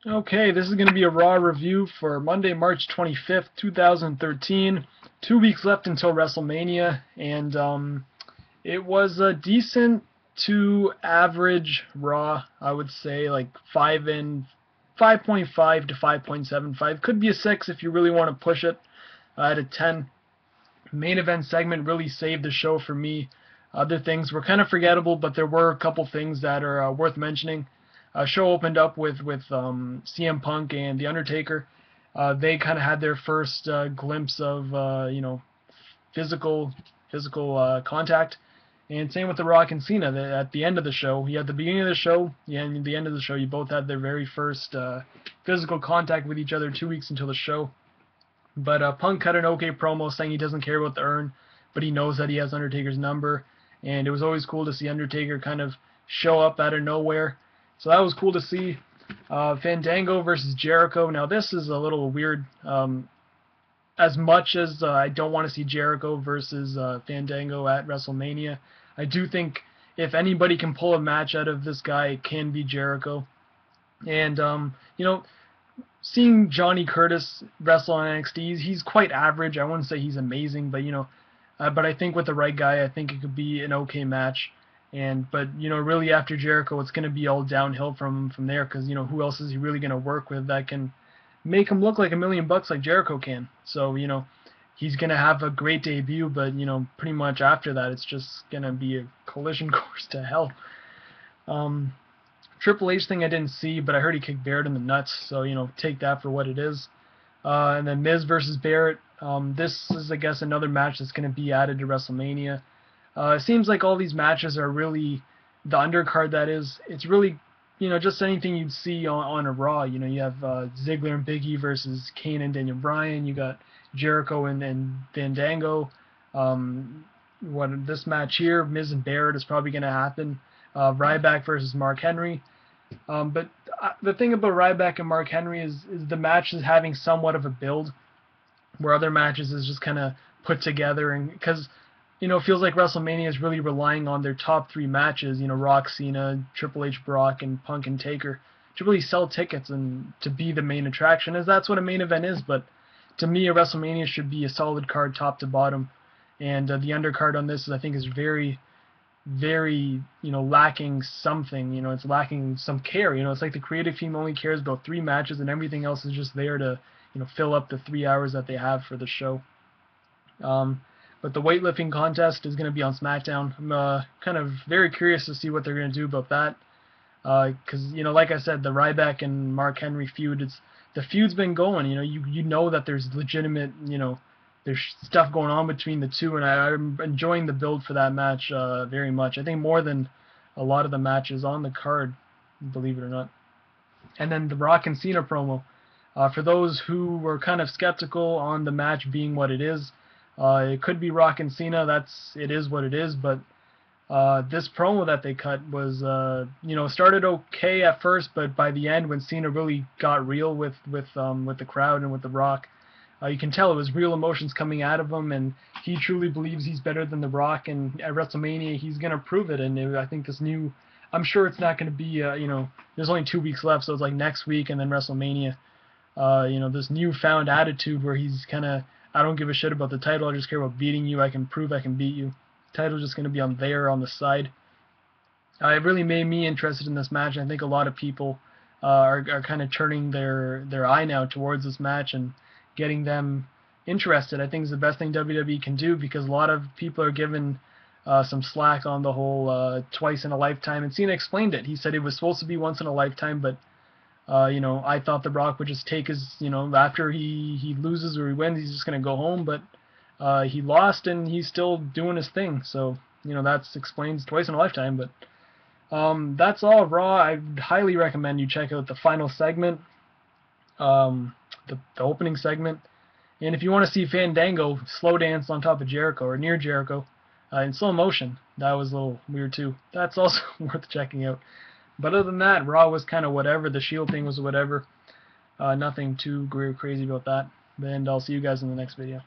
Okay, this is going to be a Raw review for Monday, March 25th, 2013. 2 weeks left until WrestleMania, and it was a decent to average Raw, I would say, like 5.5 to 5.75. Could be a 6 if you really want to push it at a 10. Main event segment really saved the show for me. Other things were kind of forgettable, but there were a couple things that are worth mentioning. Show opened up with CM Punk and The Undertaker. They kind of had their first glimpse of physical contact, and same with The Rock and Cena. At the end of the show, you had the beginning of the show, and the end of the show, you both had their very first physical contact with each other 2 weeks until the show. But Punk cut an okay promo saying he doesn't care about the urn, but he knows that he has Undertaker's number, and it was always cool to see Undertaker kind of show up out of nowhere. So that was cool to see. Fandango versus Jericho. Now this is a little weird. As much as I don't want to see Jericho versus Fandango at WrestleMania, I do think if anybody can pull a match out of this guy, it can be Jericho. And seeing Johnny Curtis wrestle on NXT, he's quite average. I wouldn't say he's amazing, but but I think with the right guy, I think it could be an okay match. But really after Jericho, it's going to be all downhill from there, because who else is he really going to work with that can make him look like $1,000,000 like Jericho can? So he's going to have a great debut, but pretty much after that, it's just going to be a collision course to hell. Triple H thing I didn't see, but I heard he kicked Barrett in the nuts, so take that for what it is. And then Miz versus Barrett. This is, I guess, another match that's going to be added to WrestleMania. It seems like all these matches are really the undercard. That is, it's really just anything you'd see on a Raw. You have Ziggler and Big E versus Kane and Daniel Bryan. You got Jericho and Fandango. This match here, Miz and Barrett, is probably going to happen. Ryback versus Mark Henry. But the thing about Ryback and Mark Henry is the match is having somewhat of a build, where other matches is just kind of put together, and because it feels like WrestleMania is really relying on their top three matches, Rock, Cena, Triple H, Brock, and Punk and Taker, to really sell tickets and to be the main attraction, as that's what a main event is. But to me, a WrestleMania should be a solid card top to bottom, and the undercard on this, I think, is very, very, lacking something. It's lacking some care. It's like the creative team only cares about three matches, and everything else is just there to, fill up the 3 hours that they have for the show. But the weightlifting contest is going to be on SmackDown. I'm kind of very curious to see what they're going to do about that. Because, like I said, the Ryback and Mark Henry feud, the feud's been going. You know that there's legitimate, there's stuff going on between the two, and I'm enjoying the build for that match very much. I think more than a lot of the matches on the card, believe it or not. And then the Rock and Cena promo. For those who were kind of skeptical on the match being what it is, it could be Rock and Cena. It is what it is. But this promo that they cut was, started okay at first, but by the end, when Cena really got real with the crowd and with the Rock, you can tell it was real emotions coming out of him, and he truly believes he's better than the Rock. And at WrestleMania, he's gonna prove it. And I think I'm sure it's not gonna be, there's only 2 weeks left, so it's like next week and then WrestleMania. This newfound attitude where he's kind of, I don't give a shit about the title, I just care about beating you. I can prove I can beat you. The title's just going to be on the side. It really made me interested in this match. I think a lot of people are kind of turning their eye now towards this match and getting them interested. I think it's the best thing WWE can do, because a lot of people are given some slack on the whole twice in a lifetime. And Cena explained it. He said it was supposed to be once in a lifetime, but I thought The Rock would just take his, after he loses or he wins, he's just going to go home. But he lost, and he's still doing his thing. So, that explains twice in a lifetime. But that's all Raw. I highly recommend you check out the final segment, the opening segment. And if you want to see Fandango slow dance on top of Jericho or near Jericho in slow motion, that was a little weird too. That's also worth checking out. But other than that, Raw was kind of whatever. The Shield thing was whatever. Nothing too crazy about that. And I'll see you guys in the next video.